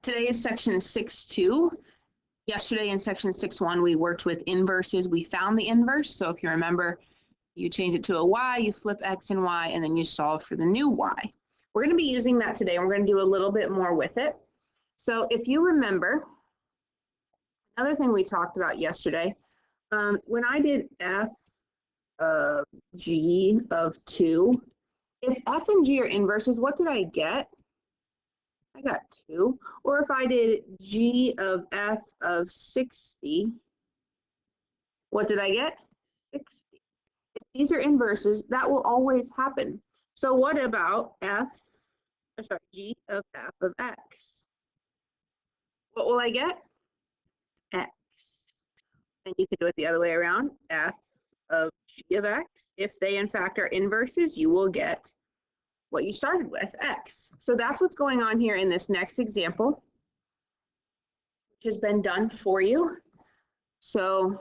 Today is section 6.2. Yesterday in section 6.1, we worked with inverses. We found the inverse. So if you remember, you change it to a y, you flip x and y, and then you solve for the new y. We're going to be using that today, and we're going to do a little bit more with it. So if you remember, another thing we talked about yesterday, when I did f of g of 2, if f and g are inverses, what did I get? I got 2. Or if I did g of f of 60, what did I get? 60. If these are inverses, that will always happen. So what about g of f of x? What will I get? X. And you can do it the other way around. F of g of x. If they in fact are inverses, you will get what you started with, x. So that's what's going on here in this next example, which has been done for you. So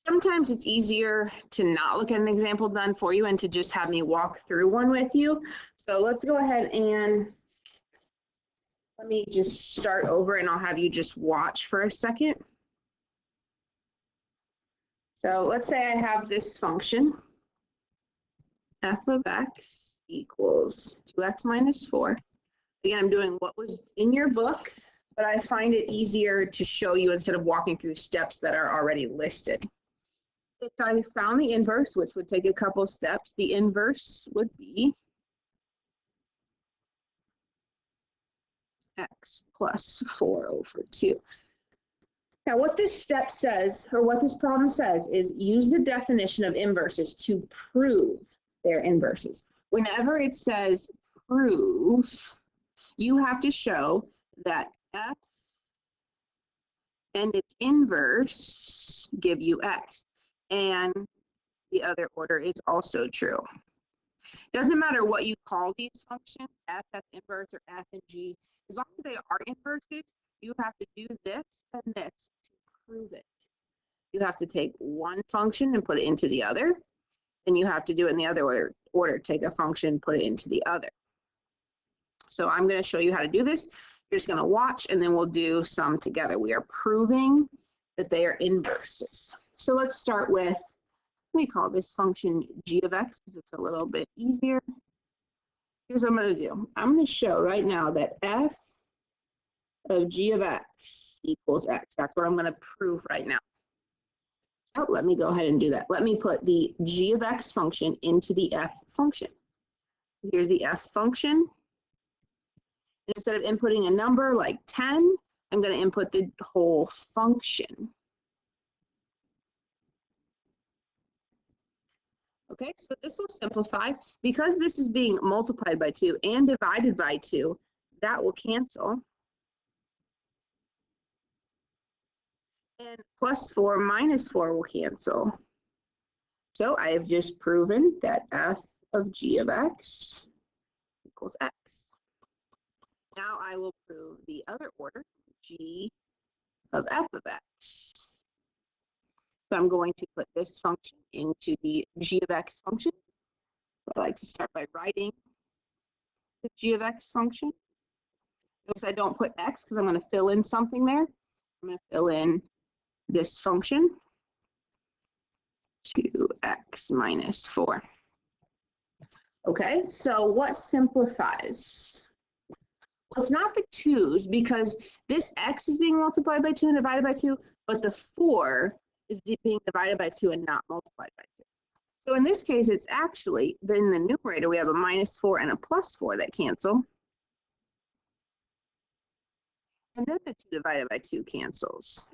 sometimes it's easier to not look at an example done for you and to just have me walk through one with you. So let's go ahead and let me just start over, and I'll have you just watch for a second. So let's say I have this function, f of x equals 2x minus 4. Again, I'm doing what was in your book, but I find it easier to show you instead of walking through steps that are already listed. If I found the inverse, which would take a couple steps, the inverse would be x plus 4 over 2. Now what this step says, or what this problem says, is use the definition of inverses to prove their inverses. Whenever it says prove, you have to show that f and its inverse give you x, and the other order is also true. Doesn't matter what you call these functions, f, inverse, or f and g, as long as they are inverses, you have to do this and this to prove it. You have to take one function and put it into the other, and you have to do it in the other order, take a function, put it into the other. So I'm going to show you how to do this. You're just going to watch, and then we'll do some together. We are proving that they are inverses. So let's start with, let me call this function g of x because it's a little bit easier. Here's what I'm going to do. I'm going to show right now that f of g of x equals x. That's what I'm going to prove right now. So let me go ahead and do that. Let me put the g of x function into the f function. Here's the f function. Instead of inputting a number like 10, I'm going to input the whole function. Okay, so this will simplify. Because this is being multiplied by 2 and divided by 2, that will cancel. And plus 4 minus 4 will cancel. So I have just proven that f of g of x equals x. Now I will prove the other order, g of f of x. So I'm going to put this function into the g of x function. I like to start by writing the g of x function. Notice I don't put x because I'm going to fill in something there. I'm going to fill in this function, 2x minus 4. Okay, so what simplifies? Well, it's not the 2's because this x is being multiplied by 2 and divided by 2, but the 4 is being divided by 2 and not multiplied by 2. So in this case, it's actually, in the numerator, we have a minus 4 and a plus 4 that cancel. And then the 2 divided by 2 cancels.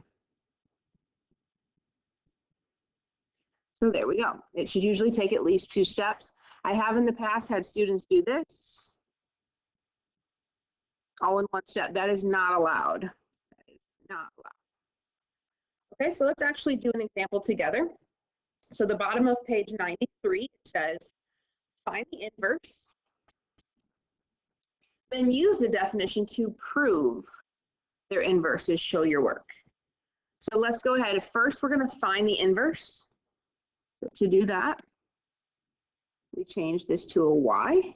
So there we go. It should usually take at least 2 steps. I have in the past had students do this all in one step. That is not allowed. That is not allowed. Okay, so let's actually do an example together. So the bottom of page 93 says, find the inverse, then use the definition to prove their inverses, show your work. So let's go ahead. First, we're going to find the inverse. So to do that, we change this to a y.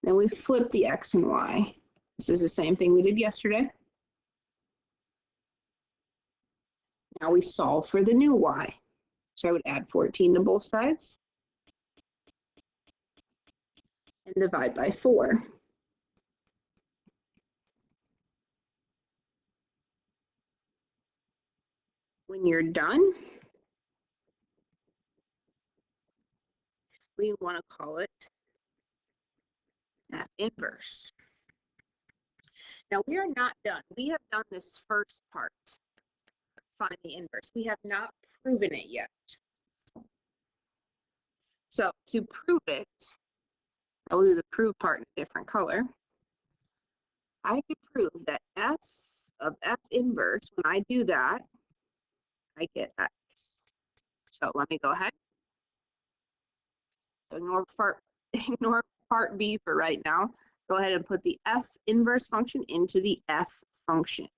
Then we flip the x and y. This is the same thing we did yesterday. Now we solve for the new y. So I would add 14 to both sides and divide by 4. When you're done, we want to call it F inverse. Now we are not done. We have done this first part, find the inverse. We have not proven it yet. So to prove it, I will do the prove part in a different color. I can prove that f of f inverse, when I do that, I get x. So let me go ahead. So ignore part B for right now. Go ahead and put the f inverse function into the f function.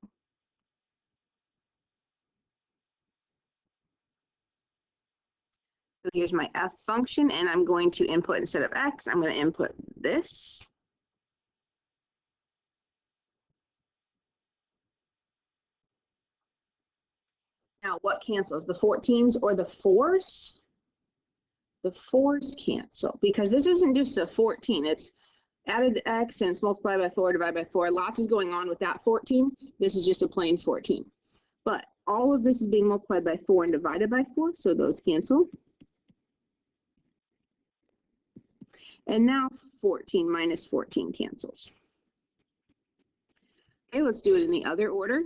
So here's my f function, and I'm going to input, instead of x, I'm going to input this. Now, what cancels, the 14s or the 4s? The 4s cancel, because this isn't just a 14. It's added x and it's multiplied by 4, divided by 4. Lots is going on with that 14. This is just a plain 14. But all of this is being multiplied by 4 and divided by 4, so those cancel. And now 14 minus 14 cancels. Okay, let's do it in the other order.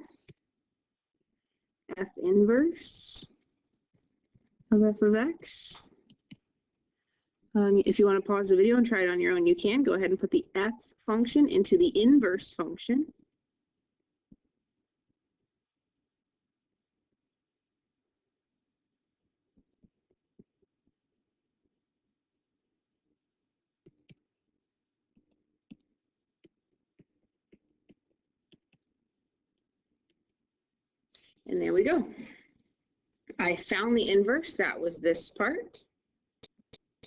F inverse of f of x. If you want to pause the video and try it on your own, you can. Go ahead and put the f function into the inverse function. And there we go. I found the inverse. That was this part.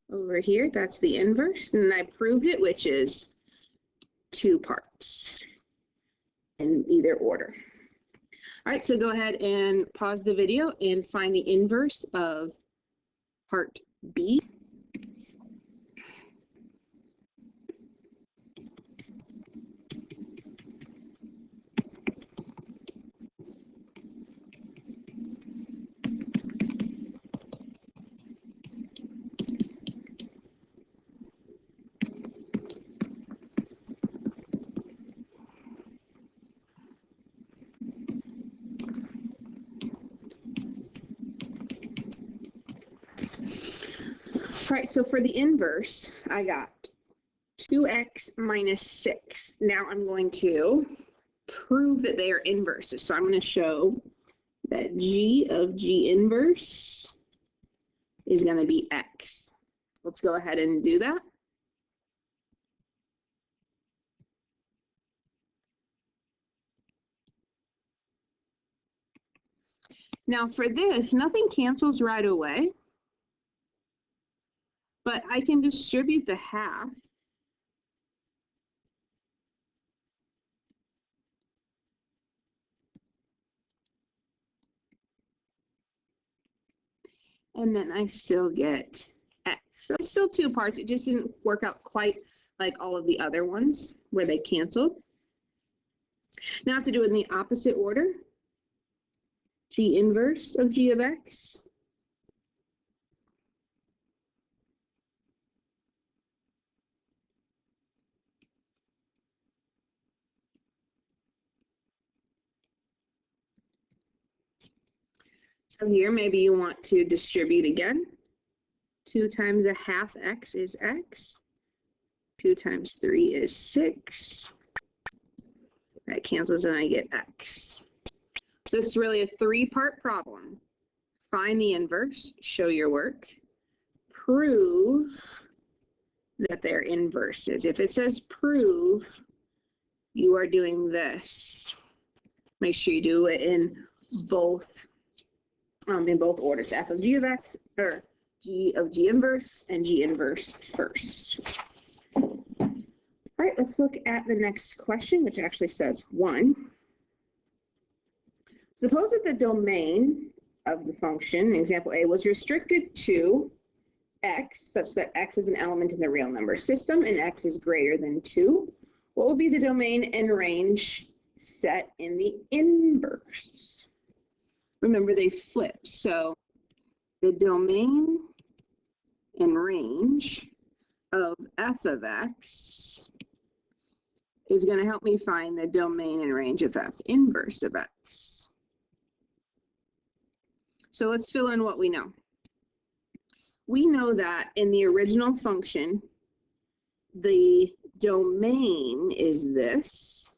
Over here, that's the inverse. And I proved it, which is 2 parts in either order. All right, so go ahead and pause the video and find the inverse of part B. All right, so for the inverse, I got 2x minus 6. Now I'm going to prove that they are inverses. So I'm going to show that g of g inverse is going to be x. Let's go ahead and do that. Now for this, nothing cancels right away, but I can distribute the half. And then I still get x. So it's still 2 parts. It just didn't work out quite like all of the other ones where they canceled. Now I have to do it in the opposite order. G inverse of g of x. So here, maybe you want to distribute again. 2 times a half x is x. 2 times 3 is 6. That cancels and I get x. So this is really a 3-part problem. Find the inverse, show your work, prove that they're inverses. If it says prove, you are doing this. Make sure you do it in both orders, f of g of x, or g of g inverse and g inverse first. right, let's look at the next question, which actually says 1. Suppose that the domain of the function, example A, was restricted to x, such that x is an element in the real number system and x is greater than 2. What will be the domain and range set in the inverse? Remember, they flip. So the domain and range of f of x is going to help me find the domain and range of f inverse of x. So let's fill in what we know. We know that in the original function, the domain is this.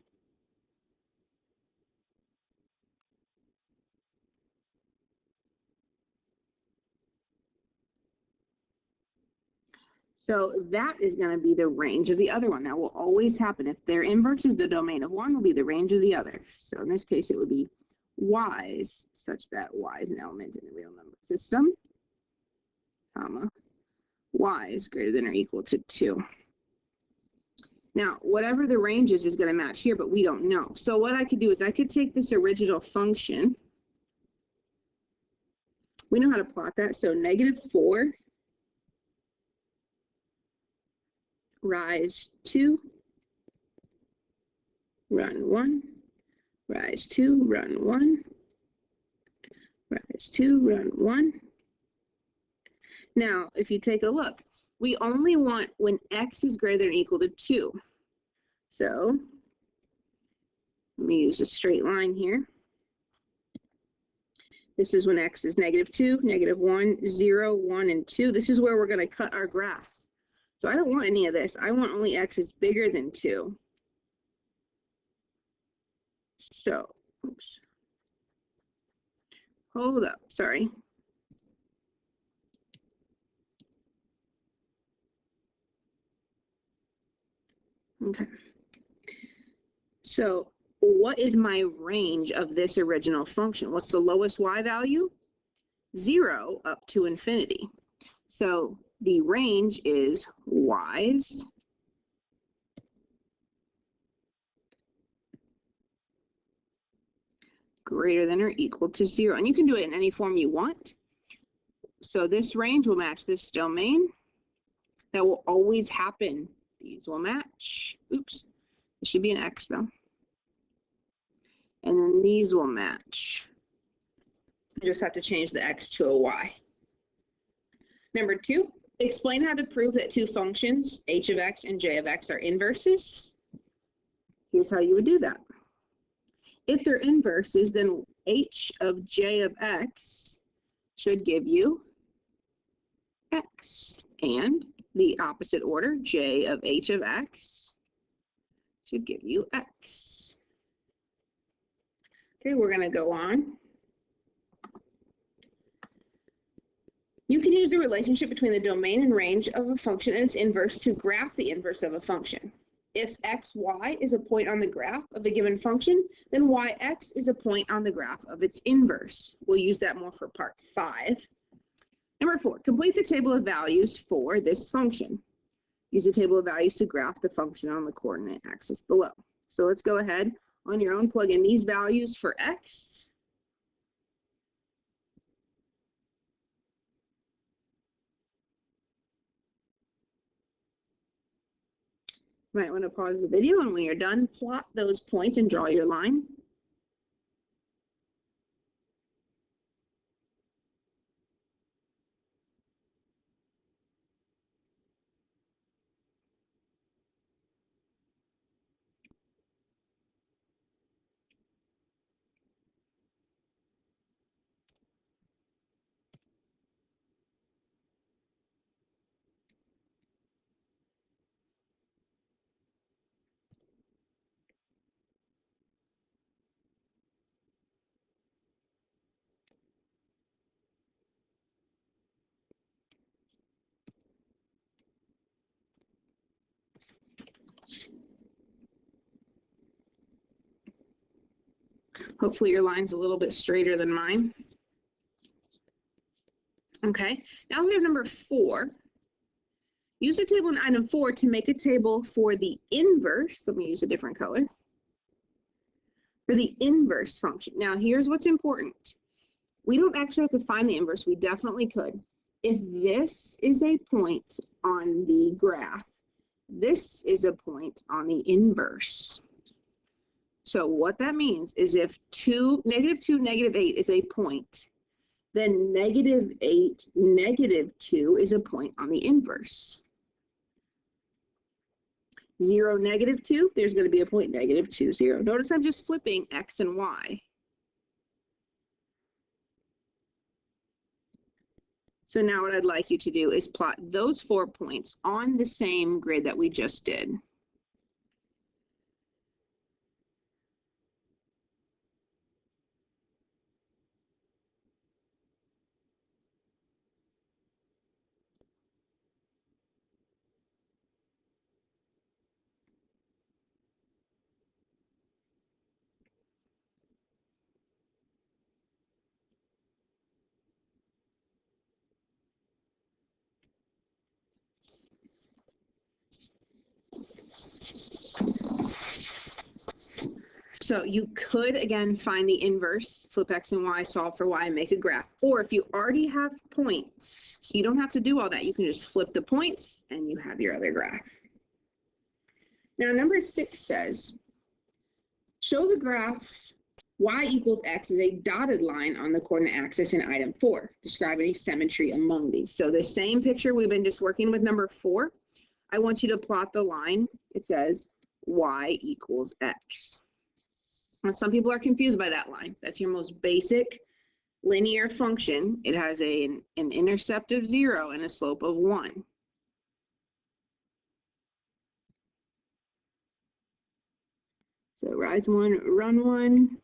So that is going to be the range of the other one. That will always happen. If their inverse is the domain of one, will be the range of the other. So in this case, it would be y's, such that y is an element in the real number system, comma, y is greater than or equal to 2. Now, whatever the range is going to match here, but we don't know. So what I could do is I could take this original function. We know how to plot that. So -4, rise 2, run 1, rise 2, run 1, rise 2, run 1. Now, if you take a look, we only want when x is greater than or equal to 2. So let me use a straight line here. This is when x is -2, -1, 0, 1, and 2. This is where we're going to cut our graph. So I don't want any of this. I want only x is bigger than 2. So, oops. Hold up, sorry. Okay. So what is my range of this original function? What's the lowest y value? 0 up to infinity. So the range is y's greater than or equal to 0. And you can do it in any form you want. So this range will match this domain. That will always happen. These will match. Oops. It should be an x though. And then these will match. You just have to change the x to a y. Number 2, explain how to prove that two functions, h of x and j of x, are inverses. Here's how you would do that. If they're inverses, then h of j of x should give you x. And the opposite order, j of h of x, should give you x. Okay, we're going to go on. You can use the relationship between the domain and range of a function and its inverse to graph the inverse of a function. If xy is a point on the graph of a given function, then yx is a point on the graph of its inverse. We'll use that more for part 5. Number 4, complete the table of values for this function. Use the table of values to graph the function on the coordinate axis below. So let's go ahead on your own, plug in these values for x. You might want to pause the video, and when you're done, plot those points and draw your line. Hopefully your line's a little bit straighter than mine. Okay, now we have number 4. Use the table in item 4 to make a table for the inverse. Let me use a different color. For the inverse function. Now, here's what's important. We don't actually have to find the inverse. We definitely could. If this is a point on the graph, this is a point on the inverse. So what that means is if -2, -8 is a point, then -8, -2 is a point on the inverse. 0, -2, there's going to be a point -2, 0. Notice I'm just flipping x and y. So now what I'd like you to do is plot those 4 points on the same grid that we just did. So you could, again, find the inverse, flip x and y, solve for y, and make a graph. Or if you already have points, you don't have to do all that. You can just flip the points and you have your other graph. Now, number 6 says, show the graph y equals x is a dotted line on the coordinate axis in item 4. Describe any symmetry among these. So the same picture we've been just working with number 4. I want you to plot the line. It says y equals x. Now, some people are confused by that line. That's your most basic linear function. It has an intercept of 0 and a slope of 1. So rise 1, run 1.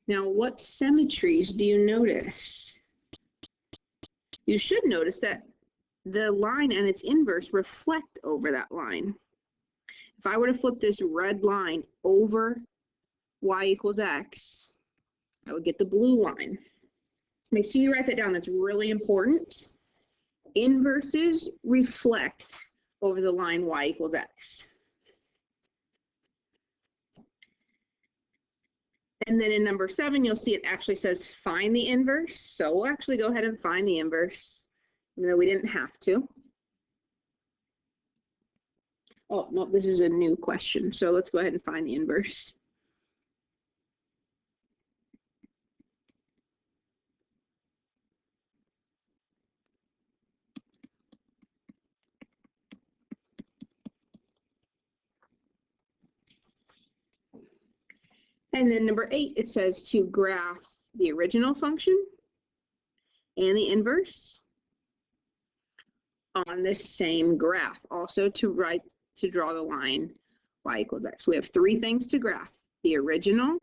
Now, what symmetries do you notice? You should notice that the line and its inverse reflect over that line. If I were to flip this red line over y equals x, I would get the blue line. Make sure you write that down. That's really important. Inverses reflect over the line y equals x. And then in number 7, you'll see it actually says find the inverse. So we'll actually go ahead and find the inverse, even though we didn't have to. Oh, no, this is a new question. So let's go ahead and find the inverse. And then number 8, it says to graph the original function and the inverse on this same graph. Also to draw the line y equals x. We have 3 things to graph: the original,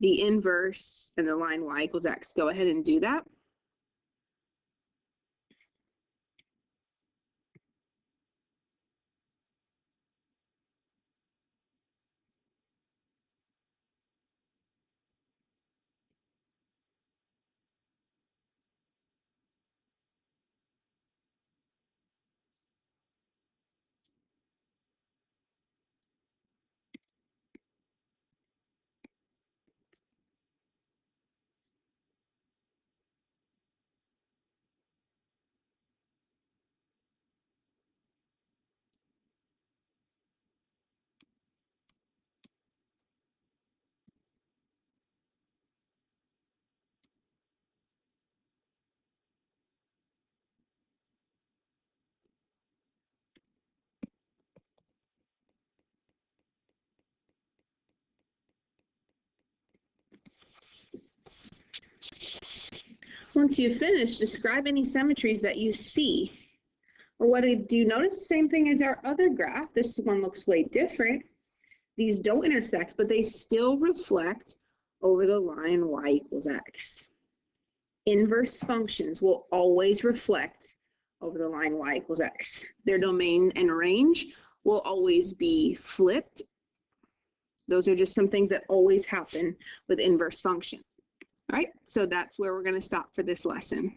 the inverse, and the line y equals x. Go ahead and do that. Once you finish, describe any symmetries that you see. Or what do you notice? The same thing as our other graph. This one looks way different. These don't intersect, but they still reflect over the line y equals x. Inverse functions will always reflect over the line y equals x. Their domain and range will always be flipped. Those are just some things that always happen with inverse function. All right, so that's where we're going to stop for this lesson.